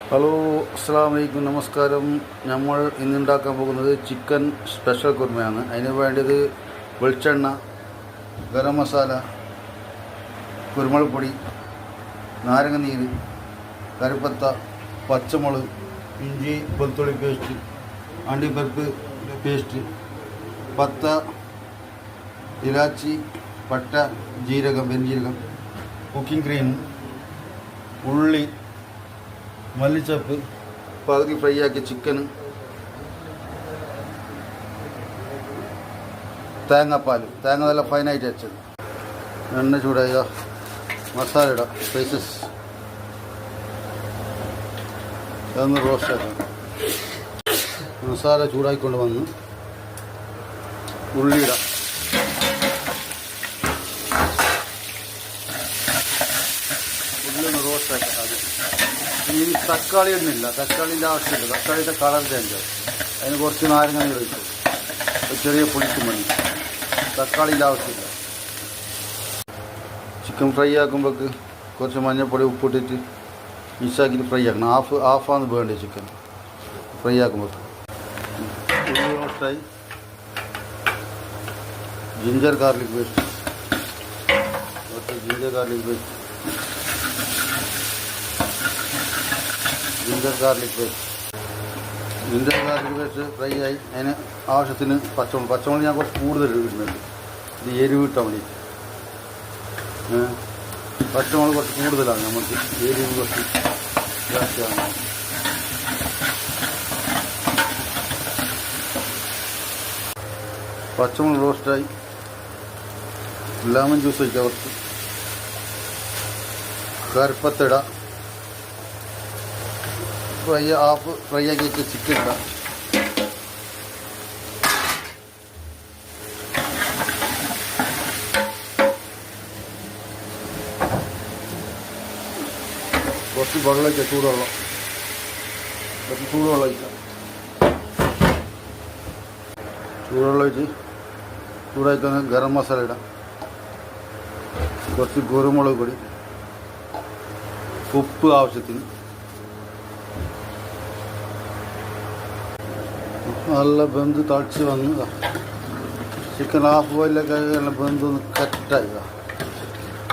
Hello, അസ്സലാമു അലൈക്കും, നമസ്കാരം. നമ്മൾ ഇന്നുണ്ടാക്കാൻ പോകുന്നത് ചിക്കൻ സ്പെഷ്യൽ കുർമയാണ്. അതിന് വേണ്ടത് വെളിച്ചെണ്ണ, ഗരം മസാല, കുരുമുളക് പൊടി, നാരങ്ങ നീര്, കറിപ്പത്ത, പച്ചമുളക്, ഇഞ്ചി വെളുത്തുള്ളി പേസ്റ്റ്, അണ്ടിപ്പരിപ്പ് പേസ്റ്റ്, പത്ത, ഇലാച്ചി, പട്ട, ജീരകം, പെരുംജീരകം, കുക്കിംഗ് ക്രീം, ഉള്ളി, മല്ലിച്ചപ്പ്, പകുതി ഫ്രൈ ആക്കിയ ചിക്കന്, തേങ്ങാപ്പാൽ, തേങ്ങ നല്ല ഫൈനായിട്ട് വെച്ചത്, എണ്ണ ചൂടായ മസാല ഇടാം, സ്പൈസസ് അതൊന്ന് റോസ്റ്റ് ആക്കാം. മസാല ചൂടാക്കിക്കൊണ്ട് വന്ന് ഉള്ളി ഇടാം. ഉള്ളി ഒന്ന് റോസ്റ്റ് ആക്കാം. അത് ഇനി തക്കാളി ഇടുന്നില്ല, തക്കാളിൻ്റെ ആവശ്യമില്ല. തക്കാളിയുടെ കളർ ചേഞ്ച് ആവും. അതിന് കുറച്ച് നാരങ്ങ നീര് ഒഴിക്കും, ചെറിയ പുളിക്കും വേണ്ടി. തക്കാളിൻ്റെ ആവശ്യമില്ല. ചിക്കൻ ഫ്രൈ ആക്കുമ്പോഴേക്ക് കുറച്ച് മഞ്ഞൾപ്പൊടി ഉപ്പിട്ടിട്ട് മിക്സാക്കിയിട്ട് ഫ്രൈ ആക്കണം. ഹാഫാണ് വേണ്ടത് ചിക്കൻ ഫ്രൈ ആക്കുമ്പോൾ. ഉള്ളി റോസ്റ്റായി. Ginger garlic paste, ginger garlic paste, ginger garlic paste fry ആയി. അതിന് ആവശ്യത്തിന് പച്ചമുളക് ഞാൻ കുറച്ച് കൂടുതൽ ഇടുന്നുണ്ട്, ഇത് എരിവ് കിട്ടാൻ വേണ്ടിയിട്ട്. പച്ചമുളക് കുറച്ച് കൂടുതലാണ്, നമുക്ക് എരിവ് കുറച്ച് ജാസ്തിയാണ്. പച്ചമുളക് റോസ്റ്റായി. ലെമൺ ജ്യൂസ് ഒഴിക്കുക, കുറച്ച് കറിപ്പത്തിട, ഫ്രൈ ആക്കി വെച്ച ചിക്കൻ ഇടാം. കുറച്ച് വെള്ളം ഒഴിക്കാം, ചൂടുവെള്ളം ഒഴിക്കാം. ചൂടുവെള്ളം ഒഴിച്ച് ചൂടാക്കി ഗരം മസാല ഇടാം. കുറച്ച് കുരുമുളക് പൊടി, ഉപ്പ് ആവശ്യത്തിന്. നല്ല ബന്ധ് തളിച്ച് വന്ന് ചിക്കൻ ഹാഫ് ബോയിലൊക്കെ നല്ല ബന്ധൊന്ന് കറ്റായി.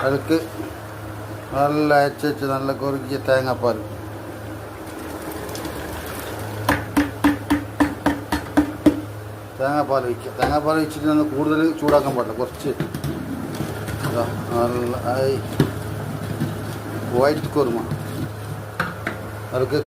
അതിലേക്ക് നല്ല അയച്ച് നല്ല കുറുക്കിയ തേങ്ങാപ്പാൽ, ഒഴിക്കുക. തേങ്ങാപ്പാൽ ഒഴിച്ചിട്ട് നമ്മൾ കൂടുതൽ ചൂടാക്കാൻ പാടില്ല, കുറച്ച്. നല്ല വൈറ്റ് കുറുമ. അതൊക്കെ